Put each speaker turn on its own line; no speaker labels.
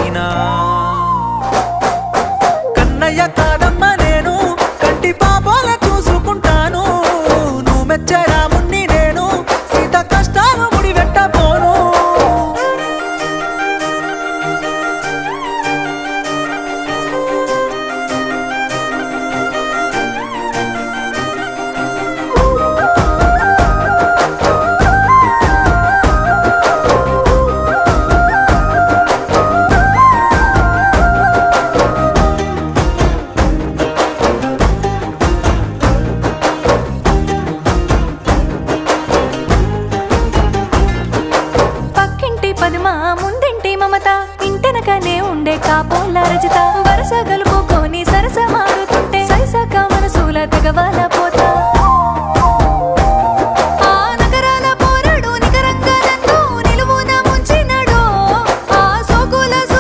అయినా కన్నయ్య కాదమ్మ నేను కంటి పాపాల చూసుకుంటాను నువ్వు మెచ్చే రాముణ్ణి నేను సీత కష్టాలు ముడివెట్టబోను
పక్కింటి పద్మ ముందింటి మమత ఇంటెనకనే ఉండే కాపోల రజిత వరసగలు